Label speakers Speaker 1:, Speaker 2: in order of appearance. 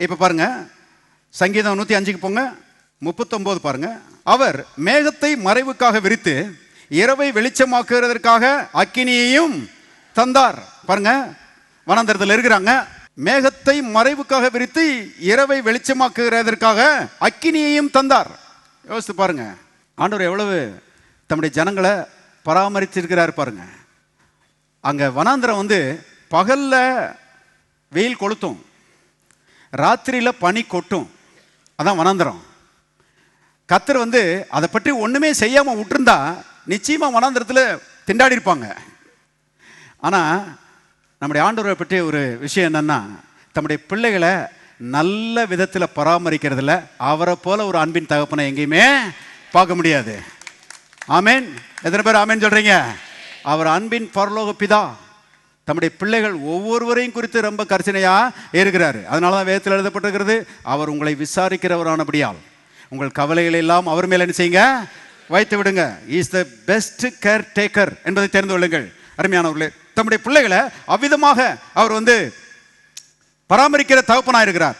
Speaker 1: இப்ப பாருங்க, சங்கீதம் 105க்கு போங்க, 39 பாருங்க. அவர் மேகத்தை மறைவுக்காக விரித்து இரவை வெளிச்சமாக்குவதற்காக அக்கினியையும் தந்தார். பாருங்க, வனாந்தரத்தில் இருக்கிறாங்க. மேகத்தை மறைவுக்காக விரித்து இரவை வெளிச்சமாக்குகிறதற்காக அக்கினியையும் தந்தார். யோசித்து பாருங்க, ஆண்டவர் எவ்வளவு தம்முடைய ஜனங்களை பராமரிச்சிருக்கிறார் பாருங்க. அங்க வனாந்தரம் பகல்ல வெயில் கொளுத்தும், ராத்திரியில பனி கொட்டும். அதான் வனாந்தரம். கர்த்தர் அதை பற்றி ஒண்ணுமே செய்யாம விட்டுருந்தா நிச்சயமா வனாந்தரத்தில் திண்டாடி இருப்பாங்க. ஆனா நம்முடைய ஆண்டவரை பற்றி ஒரு விஷயம் என்னன்னா, தம்முடைய பிள்ளைகளை நல்ல விதத்தில் பராமரிக்கிறதுல அவரை போல ஒரு அன்பின் தகப்பனை எங்கேயுமே பார்க்க முடியாது. ஆமேன். எத்தனை பேர் ஆமேன் சொல்றீங்க? அவர் அன்பின் பரலோக பிதா தம்முடைய பிள்ளைகள் ஒவ்வொருவரையும் குறித்து ரொம்ப கரிசனையா இருக்கிறாரு. அதனாலதான் வேதத்தில் எழுதப்பட்டிருக்கிறது, அவர் உங்களை விசாரிக்கிறவரானபடியால் உங்கள் கவலைகளை எல்லாம் அவர் மேல என்ன செய்யுங்க, வைத்து விடுங்க. Is the best caretaker என்பதை தெரிந்து கொள்ளுங்கள். அருமையானவர்களே, தம்முடைய பிள்ளைகளை அவ்விதமாக அவர் பராமரிக்கிற தகப்பனாயிருக்கிறார்.